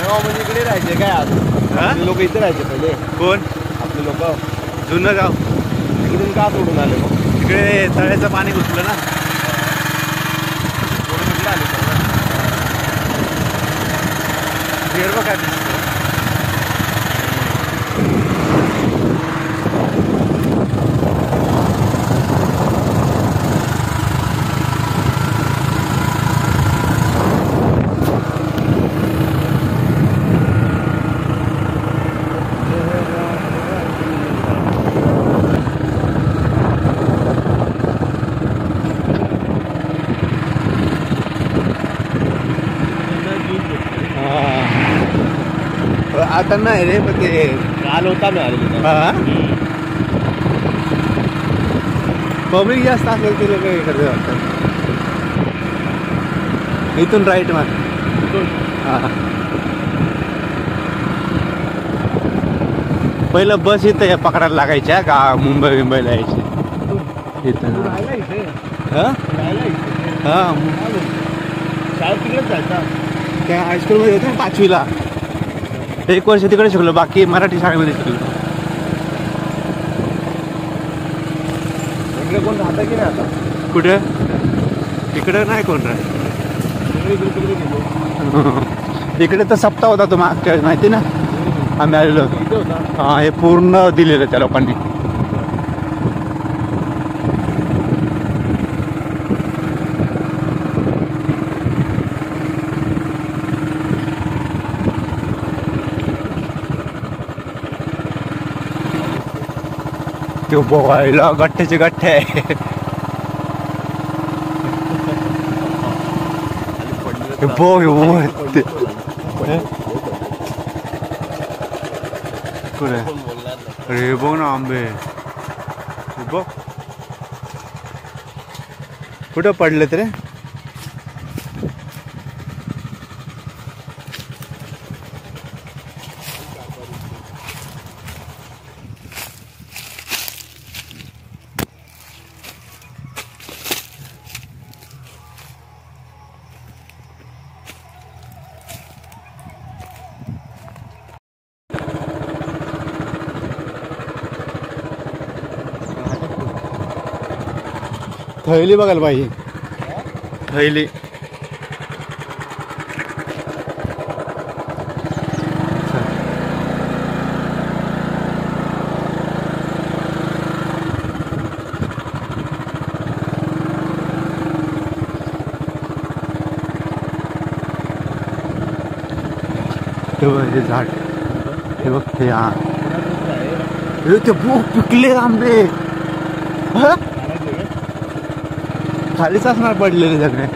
म्हणजे इकडे राहायचे काय आज लोक इथे राहायचे पहिले. कोण आपले लोक? जुनं गाव. इकडून का सोडून आले मग? तिकडे तळ्याचं पाणी घुसलं ना. कुठे आले सर बघा. आता नाही रे पण ते काल होता मी आलेलो. पब्लिक जास्त असेल ते लोक इकडे वाटतं. इथून राईट मग. पहिलं बस इथं पकडायला लागायच्या का मुंबईला यायची इथं. शाळेत तिकडेच जायचा. त्या हायस्कूलमध्ये होतं ना 5वीला. 1 वर्ष तिकडे शिकलो, बाकी मराठी शाळेमध्ये शिकलो. इकडे कोण राहतं की नाही आता? कुठे? इकडे नाही कोण राहत. इकडे तर सप्ताह होता तो मागच्या माहिती ना आम्ही आलेलो. हा हे पूर्ण दिलेलं त्या लोकांनी. बघायला गठ्ठ्याचे गठ्ठे आहे. अरे बघ ना आंबे. बघ कुठं पडलेत रे. थैली बघायला पाहिजे. थैली हे झाड हे बघ ते. हा ते पिकले आंबे खालीच असणार पडलेले सगळे.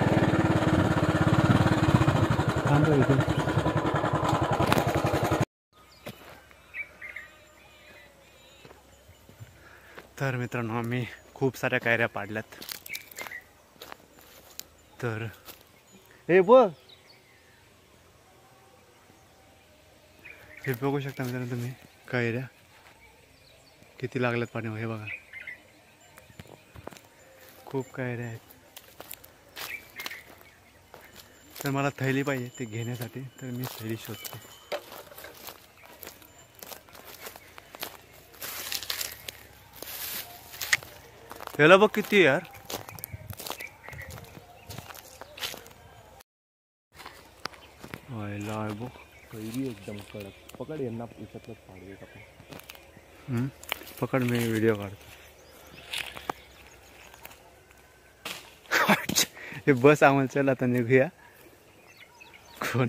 तर मित्रांनो आम्ही खूप साऱ्या कैऱ्या पाडल्यात. तर हे बघ हे बघू शकता मित्रांनो तुम्ही कैऱ्या किती लागल्यात पाणी. हे बघा खूप कैऱ्या आहेत. तर मला थैली पाहिजे ते घेण्यासाठी, तर मी थैली शोधतो. त्याला बघ किती यार. व्हायला बघ कैरी एकदम कडक. पकड यांना याच्यातलंच पाडूया आपण. पकड मी व्हिडिओ काढतो. हे बस आम्हाला चल आता निघूया. कोण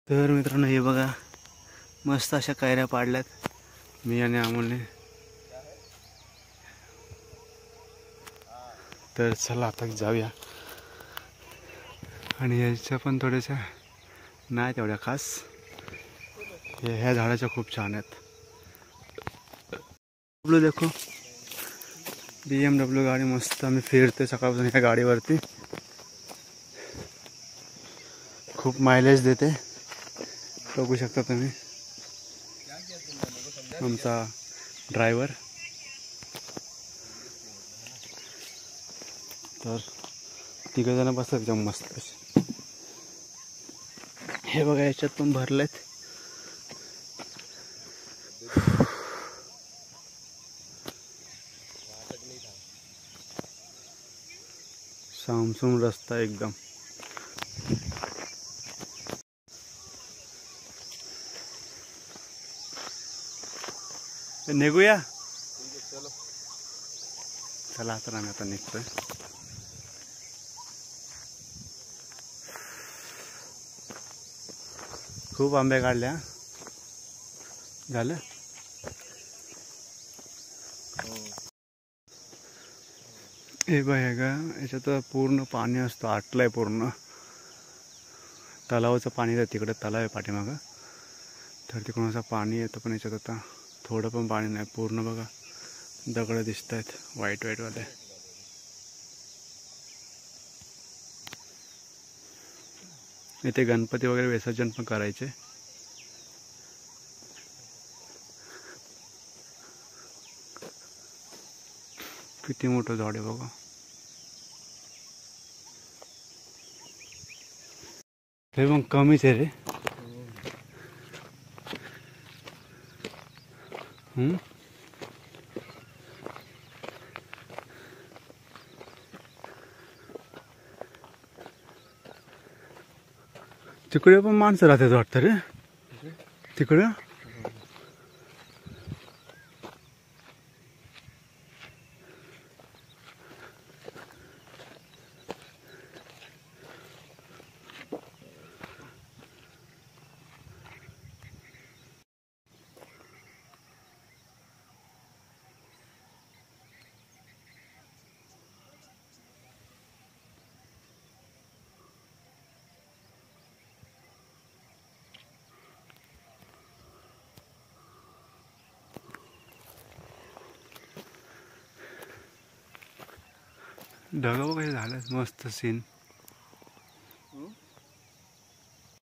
तर मित्रांनो हे बघा मस्त अशा कैऱ्या पाडल्यात मी आणि अमोलने. तर चला आता जाऊया. आणि याच्या पण थोड्याशा नाही तेवढ्या खास. ह्या झाडाच्या खूप छान आहेत. देखो BMW गाडी मस्त आम्ही फिरते सकाळपासून ह्या गाडीवरती. खूप मायलेज देते बघू शकता तुम्ही. आमचा ड्रायव्हर. तर 3 जण बसतात एकदम मस्त. हे बघा याच्यात पण भरलेत. सामसूम रस्ता एकदम. निघूया. चला तर आम्ही आता निघतोय. खूप आंबे काढल्या. झालं. हे बघा का याच्यात पूर्ण पाणी असतं. आटलंय पूर्ण. तलावाचं पाणी आहे तिकडे. तलाव आहे पाठीमागं. तर तिकडून असं पाणी येतं. पण याच्यात आता थोडं पण पाणी नाही. पूर्ण बघा दगड दिसत आहेत व्हाईट वाले. इथे गणपती वगैरे विसर्जन पण करायचे. किती मोठं झाड आहे बघा. हे मग कमीच आहे रे. तिकडे पण माणसं राहतात वाटतं रे. तिकडे ढगाव काही झालं मस्त सीन.